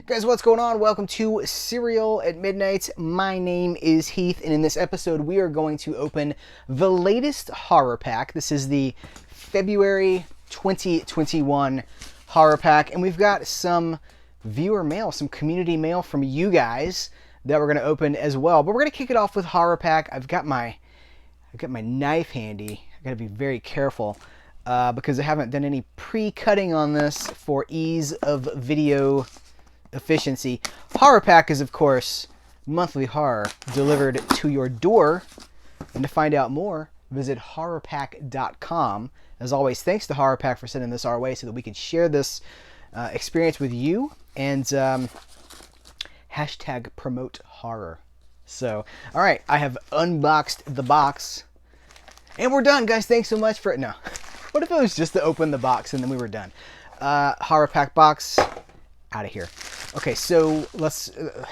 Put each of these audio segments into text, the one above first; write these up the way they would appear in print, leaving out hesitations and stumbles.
Guys, what's going on? Welcome to Serial at Midnight. My name is Heath, and in this episode, we are going to open the latest horror pack. This is the February 2021 horror pack, and we've got some viewer mail, some community mail from you guys that we're going to open as well. But we're going to kick it off with horror pack. I've got my knife handy. I got to be very careful because I haven't done any pre-cutting on this for ease of video efficiency. HorrorPack is, of course, monthly horror delivered to your door. And to find out more, visit HorrorPack.com. As always, thanks to HorrorPack for sending this our way so that we can share this experience with you and hashtag promote horror. So, all right, I have unboxed the box. And we're done, guys. Thanks so much for it. No. What if it was just to open the box and then we were done? HorrorPack box. Out of here. Okay, so let's,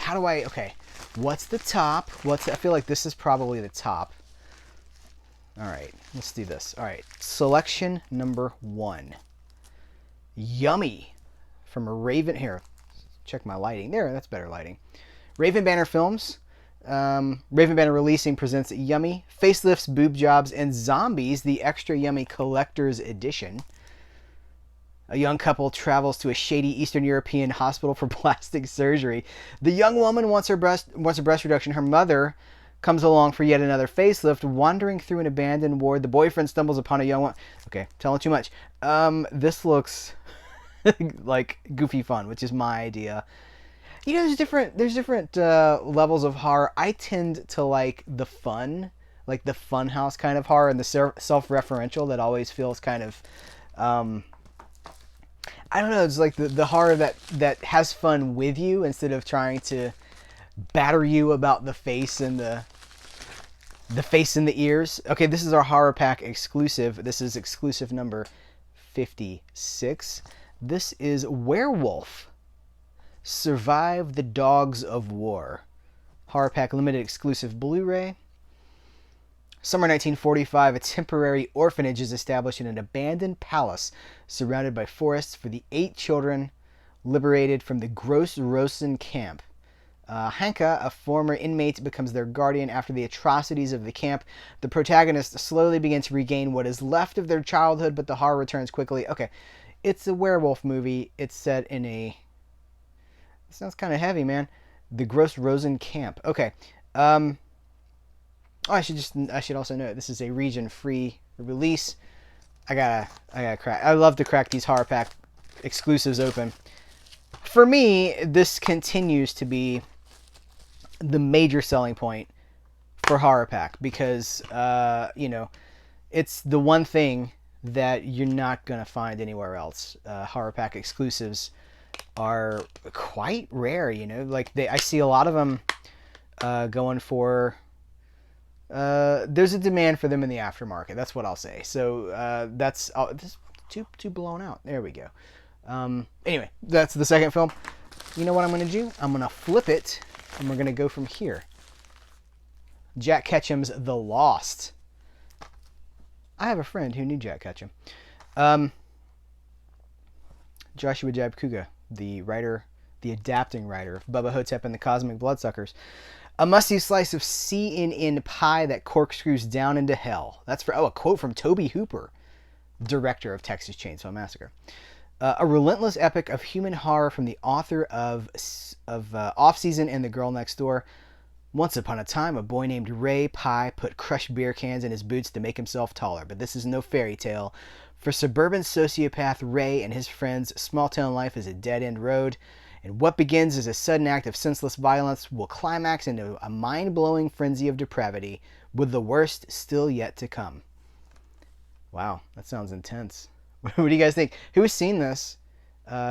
okay, what's the top? I feel like this is probably the top. All right, let's do this. All right, selection number 1. Yummy from a Raven, here, check my lighting. There, that's better lighting. Raven Banner Films. Raven Banner Releasing presents Yummy, Facelifts, Boob Jobs, and Zombies, the Extra Yummy Collector's Edition. A young couple travels to a shady Eastern European hospital for plastic surgery. The young woman wants a breast reduction. Her mother comes along for yet another facelift. Wandering through an abandoned ward, the boyfriend stumbles upon a young one. Okay, telling too much. This looks like goofy fun, which is my idea. You know, there's different levels of horror. I tend to like the fun, like the funhouse kind of horror, and the self-referential that always feels kind of I don't know, it's like the horror that has fun with you instead of trying to batter you about the face and the face and the ears. Okay, this is our horror pack exclusive. This is exclusive number 56. This is Werewolf. Survive the Dogs of War. Horror pack limited exclusive Blu-ray. Summer 1945, a temporary orphanage is established in an abandoned palace surrounded by forests for the 8 children liberated from the Gross Rosen camp. Hanka, a former inmate, becomes their guardian after the atrocities of the camp. The protagonists slowly begin to regain what is left of their childhood, but the horror returns quickly. Okay, it's a werewolf movie. It's set in a... It sounds kind of heavy, man. The Gross Rosen camp. Okay, Oh, I should also note this is a region-free release. I gotta crack. I love to crack these horror pack exclusives open. For me, this continues to be the major selling point for horror pack because you know, it's the one thing that you're not gonna find anywhere else. Horror pack exclusives are quite rare. You know, like I see a lot of them going for. There's a demand for them in the aftermarket. That's what I'll say. So that's this too blown out. There we go. Anyway, that's the second film. You know what I'm going to do? I'm going to flip it, and we're going to go from here. Jack Ketchum's The Lost. I have a friend who knew Jack Ketchum. Joshua Jabkuga, the adapting writer of Bubba Hotep and the Cosmic Bloodsuckers. A musty slice of CNN pie that corkscrews down into hell. That's a quote from Toby Hooper, director of Texas Chainsaw Massacre. A relentless epic of human horror from the author of Off-Season and The Girl Next Door. Once upon a time, a boy named Ray Pie put crushed beer cans in his boots to make himself taller. But this is no fairy tale. For suburban sociopath Ray and his friends, small-town life is a dead-end road. And what begins as a sudden act of senseless violence will climax into a mind-blowing frenzy of depravity, with the worst still yet to come. Wow, that sounds intense. What do you guys think? Who has seen this?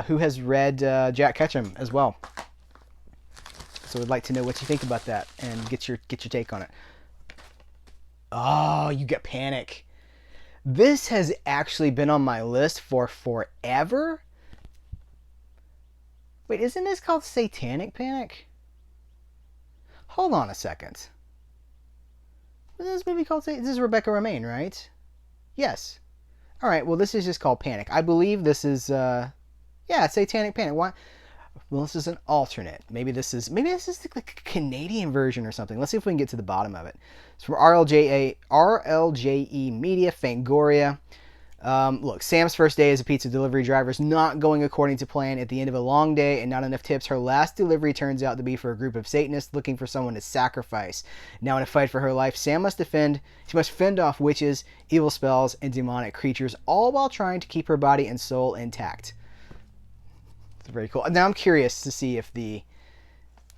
Who has read Jack Ketchum as well? So I'd like to know what you think about that and get your take on it. Oh, you get Panic. This has actually been on my list for forever. Wait, isn't this called Satanic Panic? Hold on a second. Isn't this movie called This is Rebecca Romaine, right? Yes. Alright, well this is just called Panic. I believe this is, yeah, Satanic Panic. Why? Well, this is an alternate. Maybe this is like a Canadian version or something. Let's see if we can get to the bottom of it. It's from RLJE Media, Fangoria. Look, Sam's first day as a pizza delivery driver is not going according to plan. At the end of a long day and not enough tips, her last delivery turns out to be for a group of Satanists looking for someone to sacrifice. Now in a fight for her life, Sam must fend off witches, evil spells, and demonic creatures, all while trying to keep her body and soul intact. It's very cool. Now I'm curious to see if the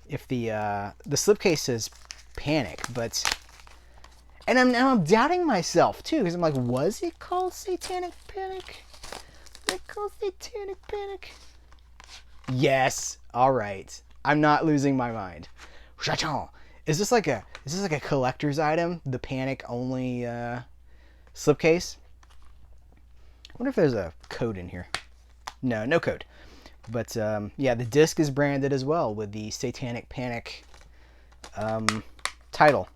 slipcase says Panic, but... And I'm doubting myself, too, because I'm like, was it called Satanic Panic? Was it called Satanic Panic? Yes. All right. I'm not losing my mind. Is this like a collector's item? The Panic only slipcase? I wonder if there's a code in here. No code. But yeah, the disc is branded as well with the Satanic Panic title.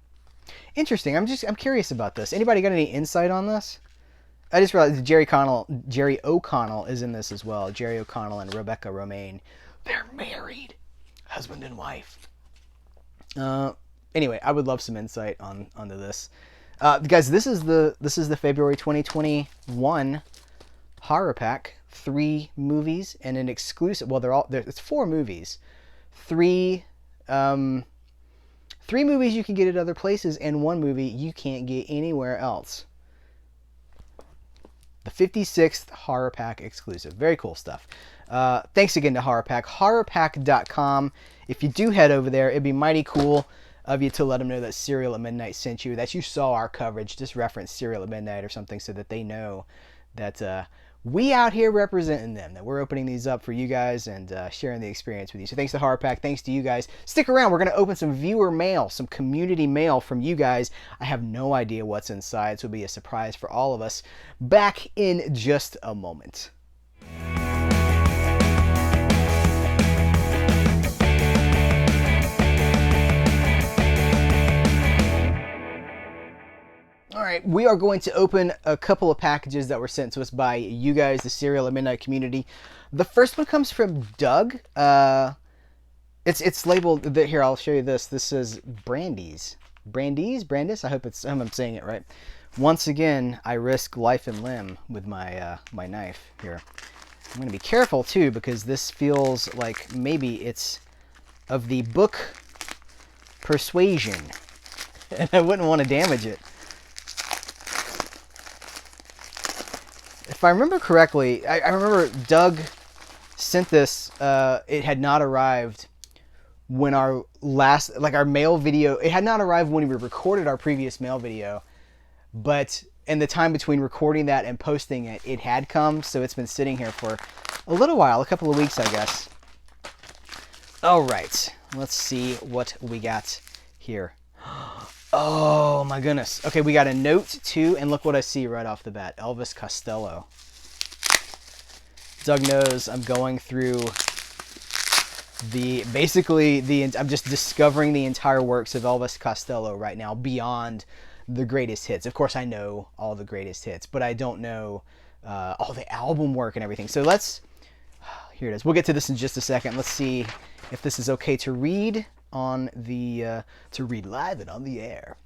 Interesting. I'm curious about this. Anybody got any insight on this? I just realized Jerry O'Connell is in this as well. Jerry O'Connell and Rebecca Romaine. They're married. Husband and wife. Anyway, I would love some insight onto this. Guys, this is the February 2021 horror pack. 3 movies and an exclusive. Well, it's 4 movies. 3 movies you can get at other places, and 1 movie you can't get anywhere else. The 56th Horror Pack exclusive. Very cool stuff. Thanks again to HorrorPack. HorrorPack.com. If you do head over there, it'd be mighty cool of you to let them know that Serial at Midnight sent you, that you saw our coverage. Just reference Serial at Midnight or something so that they know that we out here representing them, that we're opening these up for you guys and sharing the experience with you. So thanks to HorrorPack, thanks to you guys. Stick around, we're going to open some viewer mail, some community mail from you guys. I have no idea what's inside, so it'll be a surprise for all of us. Back in just a moment. All right, we are going to open a couple of packages that were sent to us by you guys, the Serial at Midnight community. The first one comes from Doug. It's labeled here. I'll show you this. This says Brandy's. Brandis. I hope I'm saying it right. Once again, I risk life and limb with my my knife here. I'm going to be careful too because this feels like maybe it's of the book Persuasion, and I wouldn't want to damage it. If I remember correctly, I remember Doug sent this. It had not arrived when our mail video. It had not arrived when we recorded our previous mail video, but in the time between recording that and posting it, it had come. So it's been sitting here for a little while, a couple of weeks, I guess. All right, let's see what we got here. Oh my goodness. Okay, we got a note too, and look what I see right off the bat. Elvis Costello. Doug knows I'm going through I'm just discovering the entire works of Elvis Costello right now beyond the greatest hits. Of course I know all the greatest hits, but I don't know all the album work and everything. So here it is. We'll get to this in just a second. Let's see if this is okay to read on the to read live and on the air.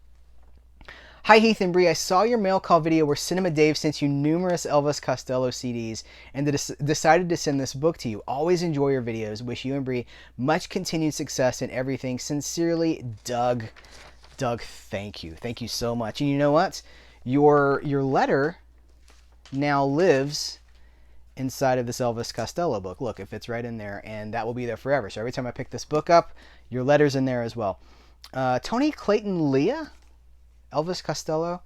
Hi Heath and Bree, I saw your mail call video where Cinema Dave sent you numerous Elvis Costello CDs and decided to send this book to you. Always enjoy your videos. Wish you and Bree much continued success in everything. Sincerely, Doug. Doug, thank you. Thank you so much. And you know what? Your letter now lives inside of this Elvis Costello book. Look, it fits right in there, and that will be there forever. So every time I pick this book up, your letter's in there as well. Tony Clayton Leah, Elvis Costello.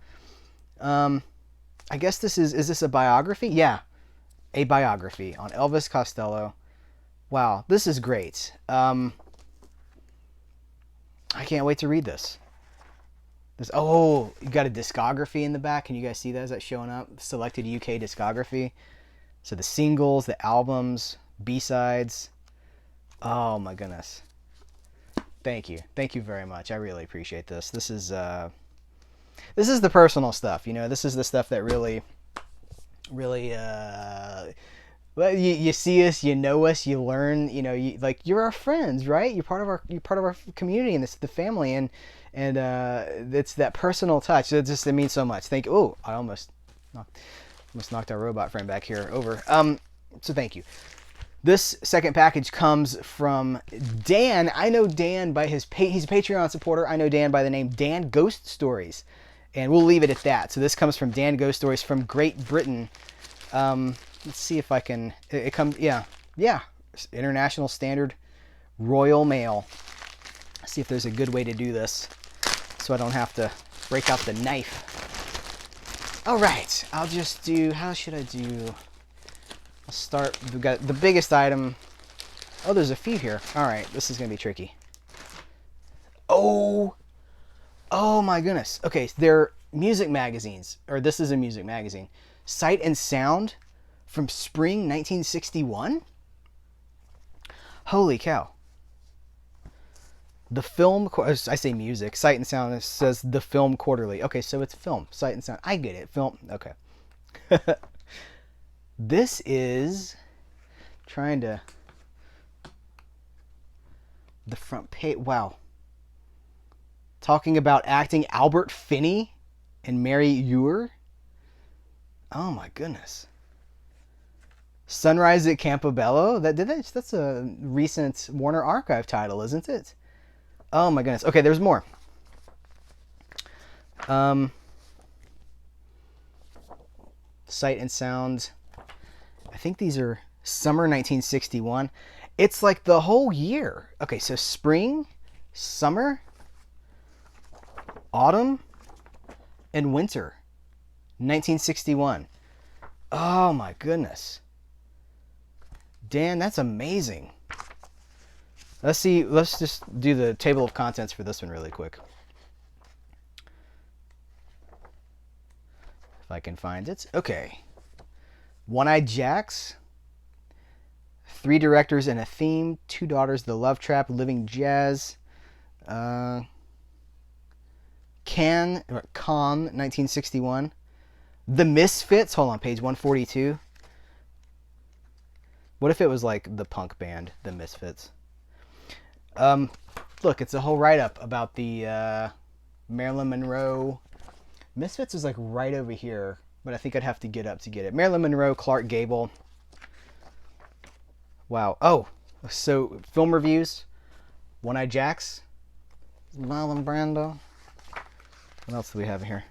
I guess is this a biography? Yeah, a biography on Elvis Costello. Wow, this is great. I can't wait to read this. Oh, you got a discography in the back. Can you guys see that? Is that showing up? Selected UK discography. So the singles, the albums, B-sides. Oh my goodness. Thank you. Thank you very much. I really appreciate this. This is the personal stuff, you know. This is the stuff that really Well, you see us, you know us, you learn. You know, like you're our friends, right? You're part of our community and this the family, and it's that personal touch. It means so much. Thank you. Oh, I knocked, almost knocked our robot friend back here over. So thank you. This second package comes from Dan. I know Dan by he's a Patreon supporter. I know Dan by the name Dan Ghost Stories, and we'll leave it at that. So this comes from Dan Ghost Stories from Great Britain. Let's see if I can. It comes. Yeah. International Standard Royal Mail. Let's see if there's a good way to do this, so I don't have to break out the knife. All right. I'll just do. How should I do? I'll start. We've got the biggest item. Oh, there's a few here. All right, this is gonna be tricky. Oh my goodness. Okay, they're music magazines, or this is a music magazine. Sight and Sound from spring 1961. Holy cow. The film. I say music. Sight and Sound. It says the Film Quarterly. Okay, so it's film. Sight and Sound. I get it. Film. Okay. This is trying to the front page. Wow. Talking about acting Albert Finney and Mary Ewer. Oh my goodness. Sunrise at Campobello. That's a recent Warner Archive title, isn't it? Oh my goodness. Okay, there's more. Sight and Sound. I think these are summer 1961. It's like the whole year. Okay, so spring, summer, autumn, and winter 1961. Oh my goodness. Dan, that's amazing. Let's see. Let's just do the table of contents for this one really quick. If I can find it. Okay. One-Eyed Jacks, 3 directors and a theme, 2 daughters, The Love Trap, Living Jazz, Con, 1961, The Misfits, hold on, page 142. What if it was like the punk band, The Misfits? Look, it's a whole write-up about the Marilyn Monroe. Misfits is like right over here. But I think I'd have to get up to get it. Marilyn Monroe, Clark Gable. Wow. Oh, so film reviews. One-Eyed Jacks. Marlon Brando. What else do we have here?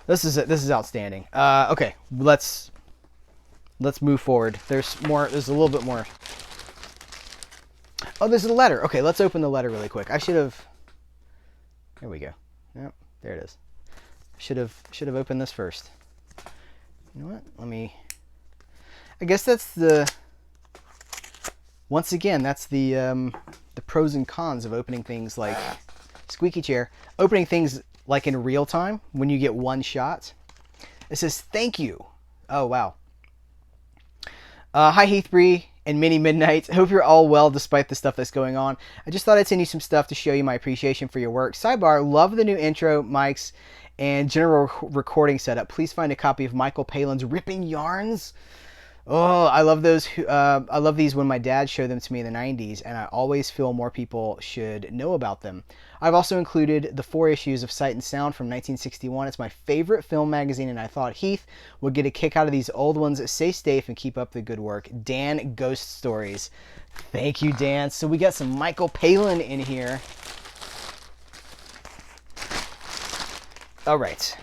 This is outstanding. Okay, let's move forward. There's more. There's a little bit more. Oh, there's a letter. Okay, let's open the letter really quick. I should have. There we go. Yep, there it is. Should have opened this first. You know what? I guess that's the. Once again, that's the pros and cons of opening things like squeaky chair. Opening things like in real time when you get one shot. It says thank you. Oh wow. Hi Heathbree and Mini Midnight. Hope you're all well despite the stuff that's going on. I just thought I'd send you some stuff to show you my appreciation for your work. Sidebar: love the new intro mics and general recording setup. Please find a copy of Michael Palin's Ripping Yarns. Oh, I love those. I love these when my dad showed them to me in the 90s, and I always feel more people should know about them. I've also included the 4 issues of Sight and Sound from 1961. It's my favorite film magazine, and I thought Heath would get a kick out of these old ones. Stay safe and keep up the good work. Dan Ghost Stories. Thank you, Dan. So we got some Michael Palin in here. All right.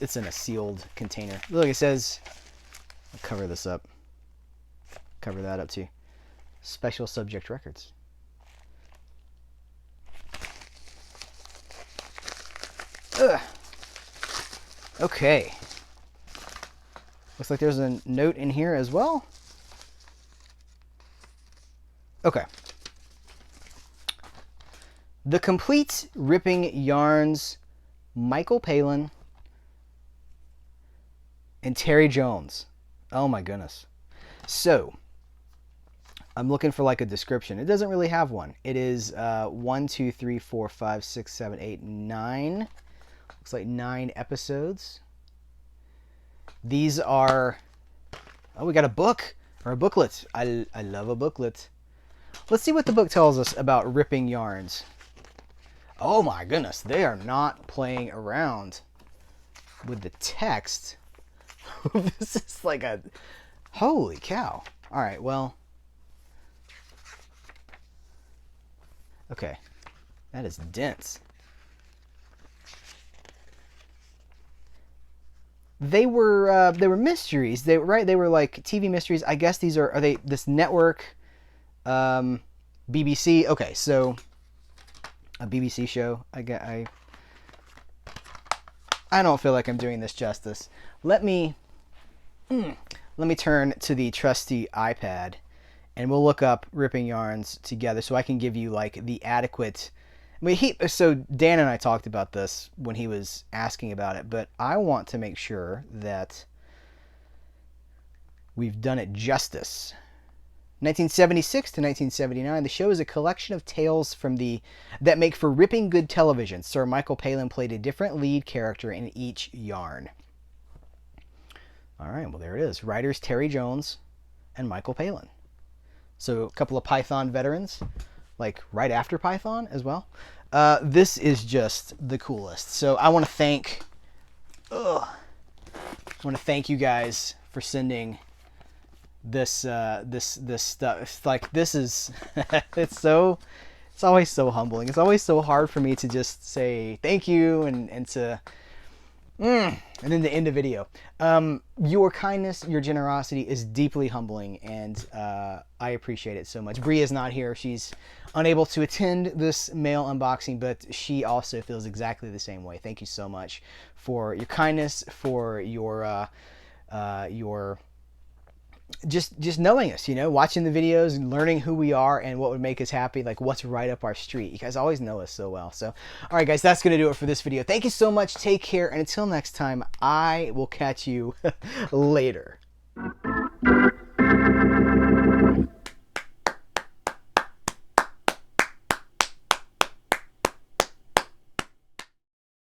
It's in a sealed container. Look, it says, I'll cover this up. Cover that up too. Special Subject Records. Ugh. Okay. Looks like there's a note in here as well. Okay. The Complete Ripping Yarns, Michael Palin and Terry Jones. Oh my goodness. So, I'm looking for like a description. It doesn't really have one. It is 1, 2, 3, 4, 5, 6, 7, 8, 9. Looks like 9 episodes. These are... Oh, we got a book, or a booklet. I love a booklet. Let's see what the book tells us about ripping yarns. Oh my goodness, they are not playing around with the text. This is like a... Holy cow. All right, well... Okay, that is dense. They were mysteries. They were like TV mysteries. I guess these are they this network, BBC. Okay, so a BBC show. I don't feel like I'm doing this justice. Let me turn to the trusty iPad, and we'll look up ripping yarns together, so I can give you like the adequate. I mean, so Dan and I talked about this when he was asking about it, but I want to make sure that we've done it justice. 1976 to 1979, the show is a collection of tales that make for ripping good television. Sir Michael Palin played a different lead character in each yarn. All right, well, there it is. Writers Terry Jones and Michael Palin. So a couple of Python veterans, like right after Python as well. This is just the coolest. So I want to thank you guys for sending this this stuff. It's like, this is it's always so humbling. It's always so hard for me to just say thank you and to and then to end the video. Your kindness, your generosity is deeply humbling, and I appreciate it so much. Bria's not here. She's unable to attend this mail unboxing, but she also feels exactly the same way. Thank you so much for your kindness, for your just knowing us, watching the videos and learning who we are and what would make us happy, like what's right up our street. You guys always know us so well. So, all right, guys, that's going to do it for this video. Thank you so much. Take care. And until next time, I will catch you later.